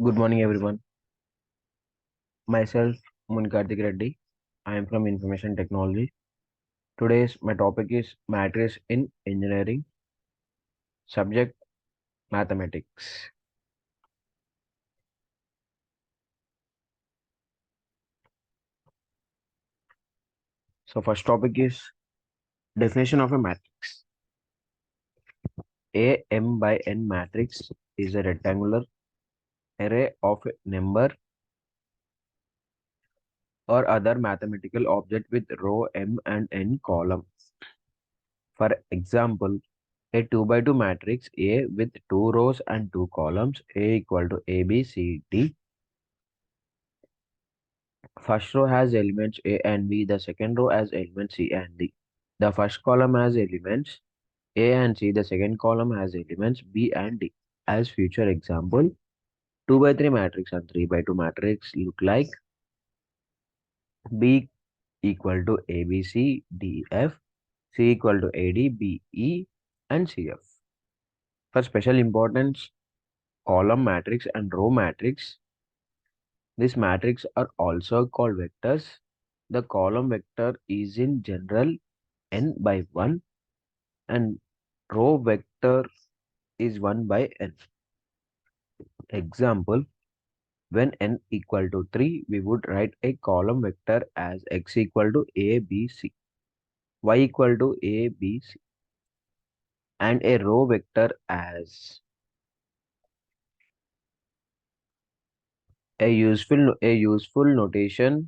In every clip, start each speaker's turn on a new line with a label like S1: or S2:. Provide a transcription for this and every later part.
S1: Good morning, everyone. Myself, Munkartik Reddy. I am from Information Technology. Today's my topic is matrix in engineering, subject mathematics. So, first topic is definition of a matrix. A M by N matrix is a rectangular array of a number or other mathematical object with row M and N column. For example, a 2 by 2 matrix A with 2 rows and 2 columns A equal to A, B, C, D. First row has elements A and B. The second row has elements C and D. The first column has elements A and C. The second column has elements B and D. As future example, 2 by 3 matrix and 3 by 2 matrix look like B equal to A, B, C, D, F, C equal to A, D, B, E, and C, F. For special importance, column matrix and row matrix, these matrices are also called vectors. The column vector is in general n by 1 and row vector is 1 by n. Example, when n equal to 3, we would write a column vector as x equal to a, b, c, y equal to a, b, c, and a row vector as a useful notation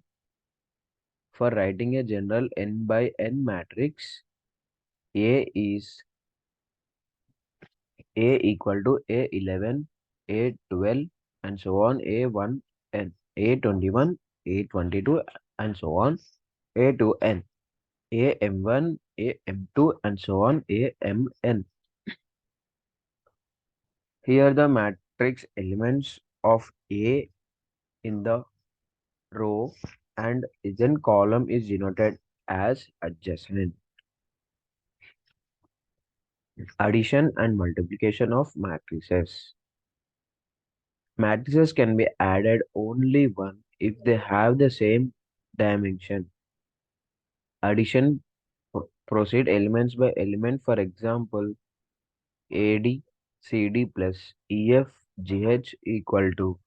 S1: for writing a general n by n matrix. A is A equal to A11, A12, and so on, A1 and A21, A22, and so on, A2n, AM1, AM2, and so on, AMN. Here the matrix elements of A in the row and isn't column is denoted as adjacent. Addition and multiplication of matrices. Matrices can be added only one if they have the same dimension. Addition proceed elements by element. For example, AD CD plus EF GH equal to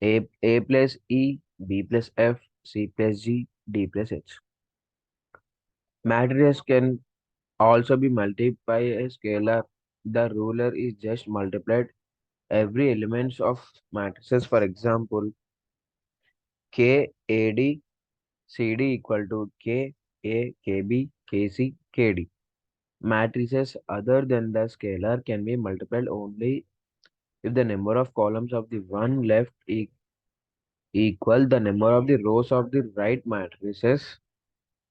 S1: A plus E, B plus F, C plus G, D plus H. Matrices can also be multiplied by a scalar. The ruler is just multiplied every elements of matrices. For example, KAD CD equal to KA, KB, KC, KD. Matrices other than the scalar can be multiplied only if the number of columns of the one left equal the number of the rows of the right matrices.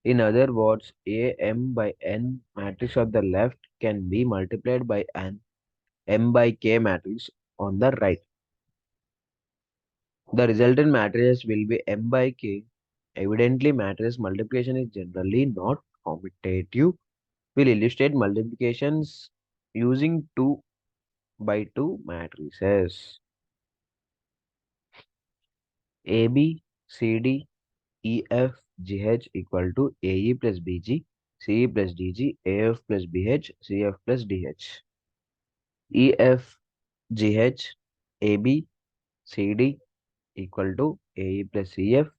S1: In other words, A M by N matrix of the left can be multiplied by an M by K matrix on the right. The resultant matrices will be M by K. Evidently, matrix multiplication is generally not commutative. We'll illustrate multiplications using 2 by 2 matrices. AB, CD, EF, GH equal to AE plus BG, CE plus DG, AF plus BH, CF plus DH. EF, GH, AB, CD equal to AE plus CF,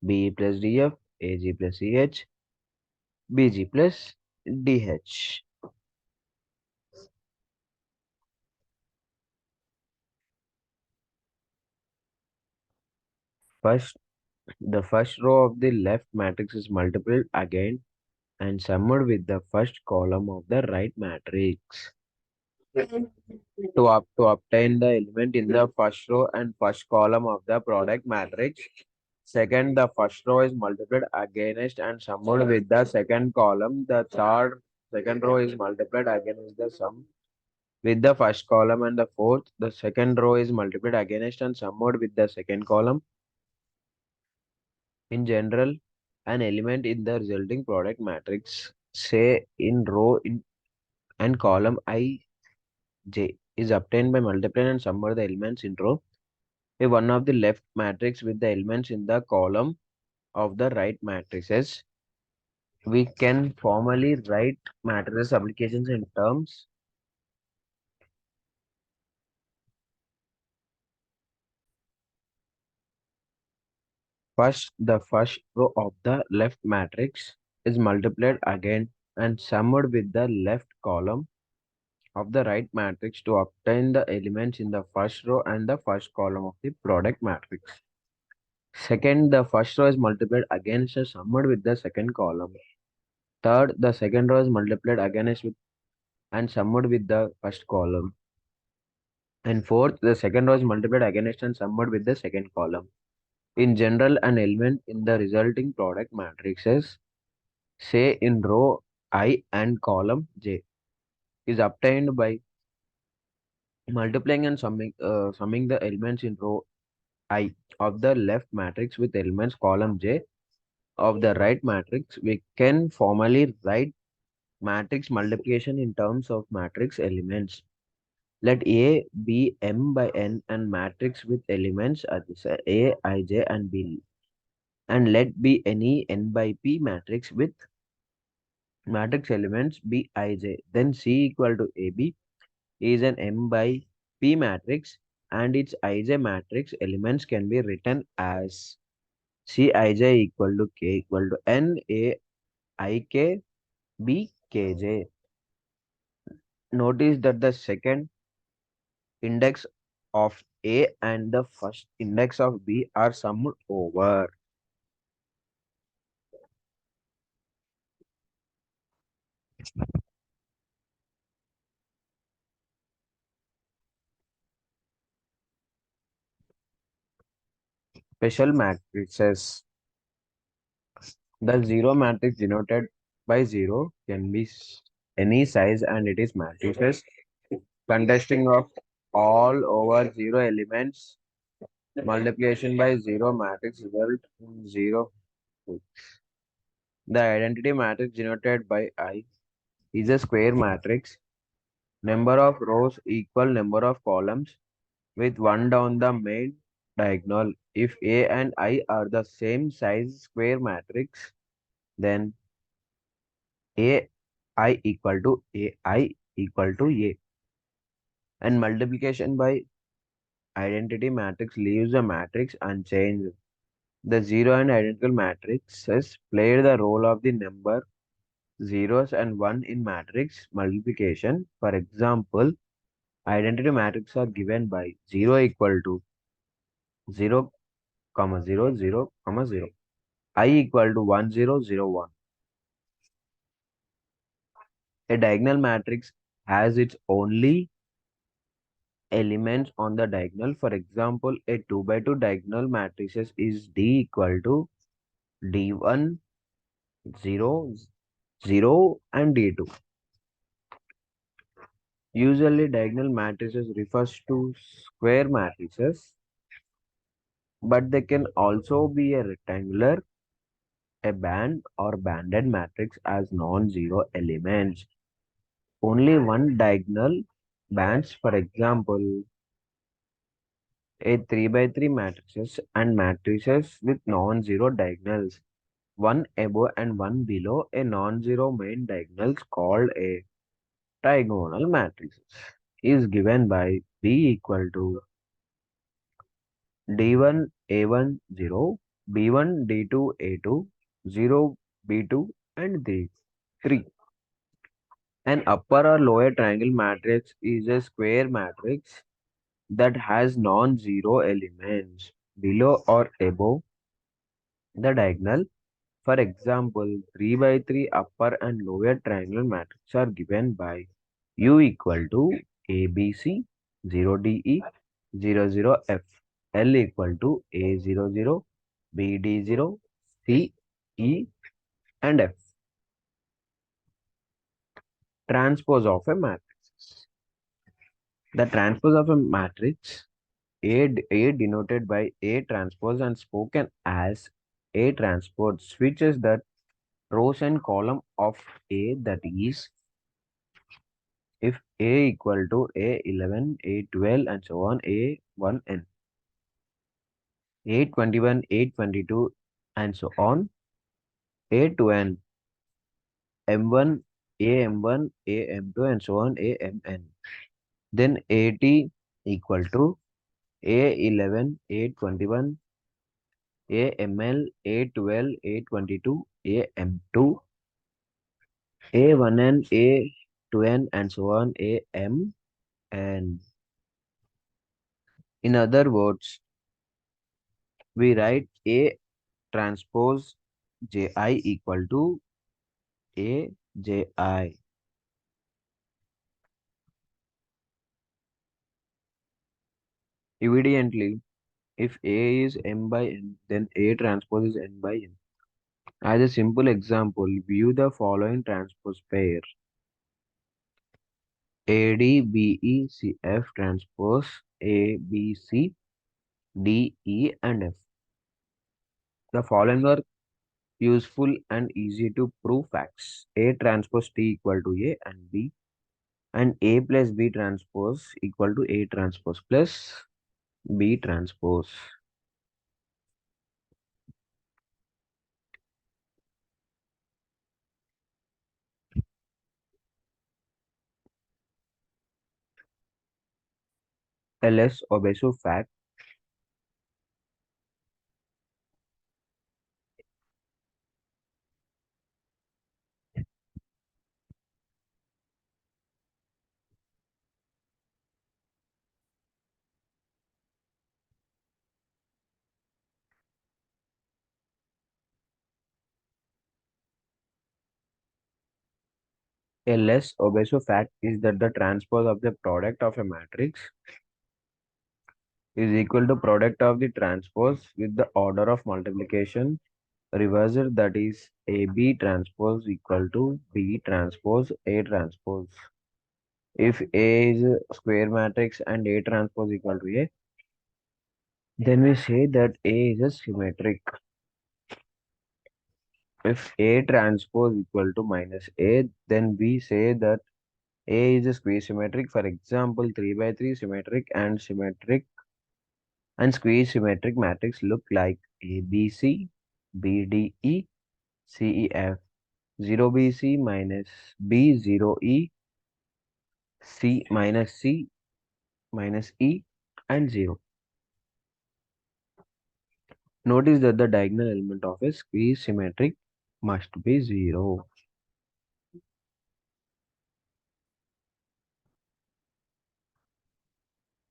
S1: BE plus DF, AG plus CH, BG plus DH. First, the first row of the left matrix is multiplied again and summed with the first column of the right matrix. To obtain the element in the first row and first column of the product matrix. Second, the first row is multiplied against and summed with the second column. The second row is multiplied against the sum with the first column, and the fourth, the second row is multiplied against and summed with the second column. In general, an element in the resulting product matrix, say in row in and column I J, is obtained by multiplying and summing the elements in row. If one of the left matrix with the elements in the column of the right matrices, we can formally write matrices applications in terms. First, the first row of the left matrix is multiplied again and summed with the left column of the right matrix to obtain the elements in the first row and the first column of the product matrix. Second, the first row is multiplied against and summed with the second column. Third, the second row is multiplied against with and summed with the first column. And fourth, the second row is multiplied against and summed with the second column. In general, an element in the resulting product matrices, say in row I and column J, is obtained by multiplying and summing the elements in row I of the left matrix with elements column J of the right matrix. We can formally write matrix multiplication in terms of matrix elements. Let A be M by N and matrix with elements as A, I, J and B. And let be any N by P matrix with matrix elements B, I, J. Then C equal to AB is an M by P matrix and its IJ matrix elements can be written as Cij equal to K equal to N A I K B K J. Notice that the second index of A and the first index of B are summed over. Special matrices. The zero matrix denoted by zero can be any size and it is matrices consisting of all over zero elements. Multiplication by zero matrix result in zero. The identity matrix denoted by I is a square matrix. Number of rows equal number of columns with one down the main diagonal. If A and I are the same size square matrix, then AI equal to AI equal to A. And multiplication by identity matrix leaves the matrix unchanged. The zero and identical matrices play the role of the number zeros and one in matrix multiplication. For example, identity matrices are given by 0 equal to 0, comma 0, 0, comma 0. I equal to 1, 0, 0, 1. A diagonal matrix has its only elements on the diagonal. For example, a 2 by 2 diagonal matrices is D equal to D1, 0, 0 and D2. Usually, diagonal matrices refers to square matrices, but they can also be a rectangular, a band, or banded matrix as non-zero elements. Only one diagonal bands, for example, a 3 by 3 matrices and matrices with non-zero diagonals, one above and one below a non-zero main diagonals called a trigonal matrix, is given by B equal to D1 A1 0, B1 D2 A2, 0 B2 and D 3. An upper or lower triangle matrix is a square matrix that has non-zero elements below or above the diagonal. For example, 3 by 3 upper and lower triangle matrix are given by U equal to ABC 0DE 00F, L equal to A00, BD0, C, E and F. Transpose of a matrix. The transpose of a matrix A denoted by A transpose and spoken as A transpose switches the rows and column of A, that is If A equal to A11, A12 and so on, A1n, A21, A22 and so on, A2n, M1, AM1, AM2 and so on, AMN. Then AT equal to A11, A21, AML, A12, A22, AM2, A1n, A2n and so on, AM. And in other words, we write A transpose JI equal to AJI. Evidently, if A is M by N, then A transpose is N by N. As a simple example, view the following transpose pair. ADBECF transpose ABCDE and F. The following are useful and easy to prove facts. A transpose T equal to A and B, and A plus B transpose equal to A transpose plus B transpose. LS obeso fact. A less obeso fact is that the transpose of the product of a matrix is equal to product of the transpose with the order of multiplication reversed, that is AB transpose equal to B transpose A transpose. If A is a square matrix and A transpose equal to A, then we say that A is a symmetric. If A transpose equal to minus A, then we say that A is a square symmetric. For example, 3 by 3 symmetric and square symmetric matrix look like ABC, BDE, CEF, 0BC minus B, 0E, C minus E, and 0. Notice that the diagonal element of a square symmetric must be 0.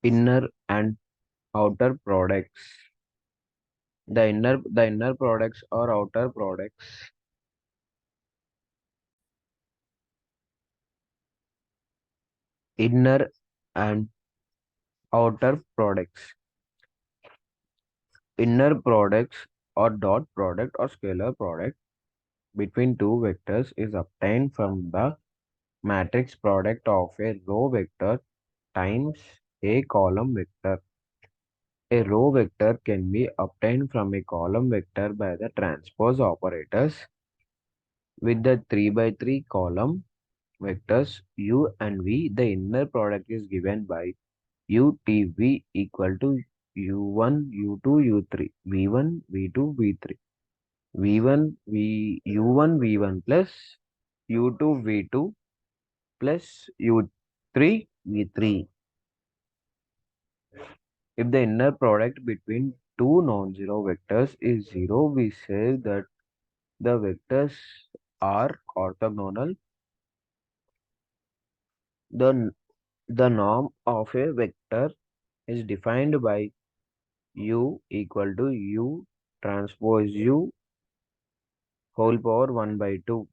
S1: Inner and outer products. The inner products or outer products. Inner and outer products. Inner products or dot product or scalar product between two vectors is obtained from the matrix product of a row vector times a column vector. A row vector can be obtained from a column vector by the transpose operators with the 3 by 3 column vectors u and v. The inner product is given by UTV equal to u1, u2, u3, v1, v2, v3, v1, u1, v1 plus u2, v2 plus u3, v3. If the inner product between two non-zero vectors is 0, we say that the vectors are orthogonal. The, the norm of a vector is defined by u equal to u transpose u whole power 1 by 2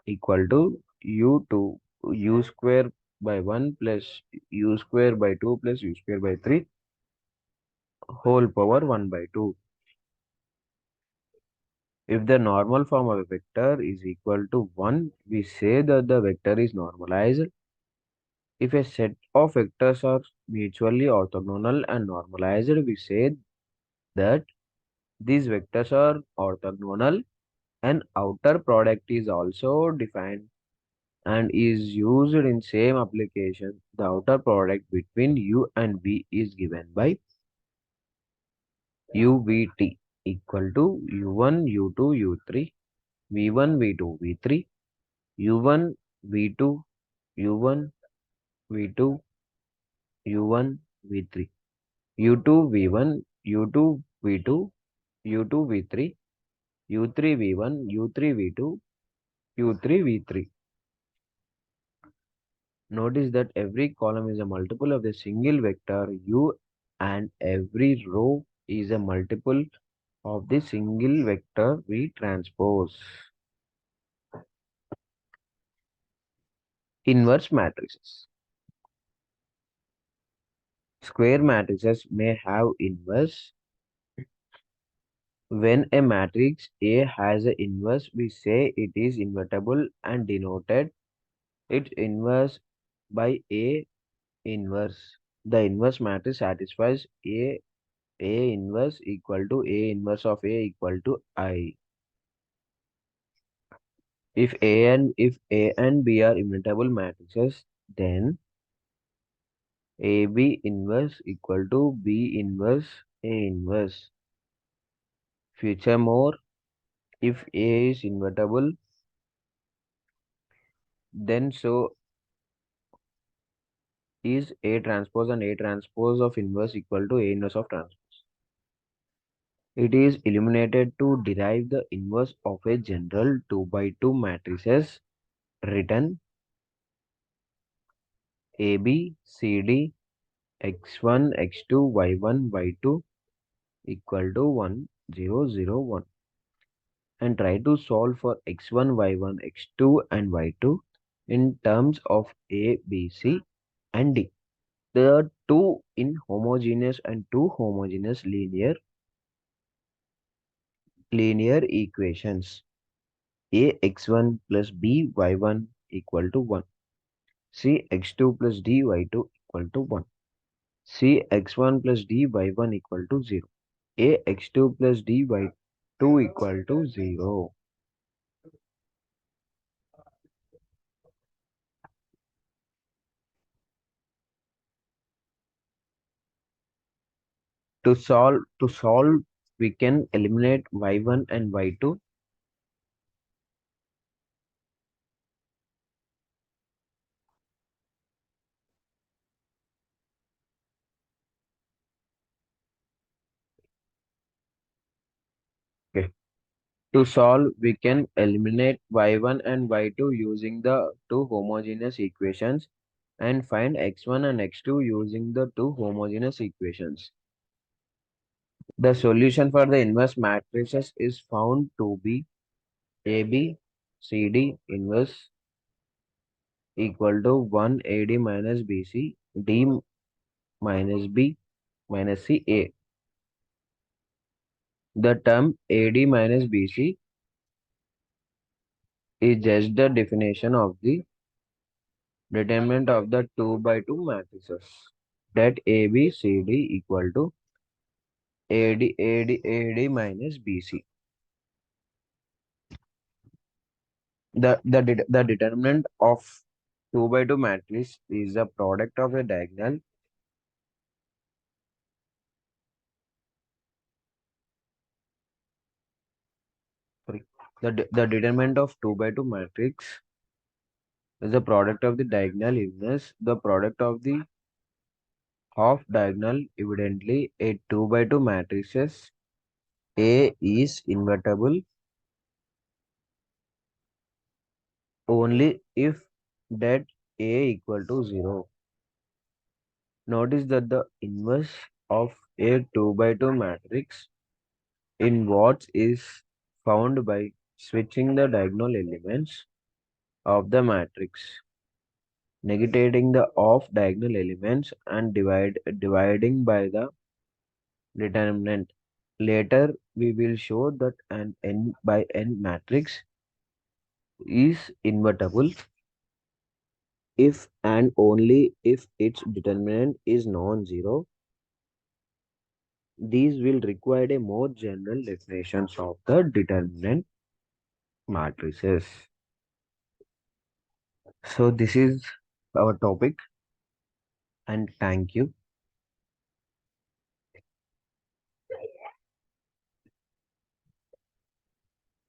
S1: equal to u2 u square by 1 plus u square by 2 plus u square by 3 whole power 1 by 2. If the normal form of a vector is equal to 1, we say that the vector is normalized. If a set of vectors are mutually orthogonal and normalized, we say that these vectors are orthogonal and outer product is also defined. and is used in same application. The outer product between U and V is given by UVT equal to U1, U2, U3, V1, V2, V3, U1, V2, U1, V2, U1, V3, U2, V1, U2, V2, U2, V3, U3, V1, U3, V2, U3, V3. Notice that every column is a multiple of the single vector U and every row is a multiple of the single vector V transpose. Inverse matrices. Square matrices may have inverse. When a matrix A has an inverse, we say it is invertible and denoted its inverse by A inverse. The inverse matrix satisfies A inverse equal to A inverse of A equal to I. If A and B are immutable matrices, then AB inverse equal to B inverse A inverse. Furthermore, if A is invertible, then so is A transpose, and A transpose of inverse equal to A inverse of transpose. It is eliminated to derive the inverse of a general 2 by 2 matrices written AB, CD, x1, x2, y1, y2 equal to 1, 0, 0, 1, and try to solve for x1, y1, x2, and y2 in terms of A, B, C, and D. There are two inhomogeneous and two homogeneous linear equations. A x1 plus b y1 equal to 1. C x2 plus d y2 equal to 1. C x1 plus d y1 equal to 0. A x2 plus d y2 equal to 0. To solve, we can eliminate y1 and y2. Okay. To solve, we can eliminate y1 and y2 using the two homogeneous equations and find x1 and x2 using the two homogeneous equations. The solution for the inverse matrices is found to be AB CD inverse equal to 1 AD minus BC D minus B minus C A. The term AD minus BC is just the definition of the determinant of the 2 by 2 matrices. That ABCD equal to AD minus BC. The determinant of 2 by 2 matrix is the product of a diagonal. Sorry. The determinant of 2 by 2 matrix is the product of the diagonal inverse. The product of the half diagonal. Evidently, a 2 by 2 matrices A is invertible only if that A equal to 0. Notice that the inverse of a 2 by 2 matrix in Watts is found by switching the diagonal elements of the matrix, negating the off diagonal elements and dividing by the determinant. Later, we will show that an n by n matrix is invertible if and only if its determinant is non-zero. These will require a more general definitions of the determinant matrices. So this is our topic, and thank you.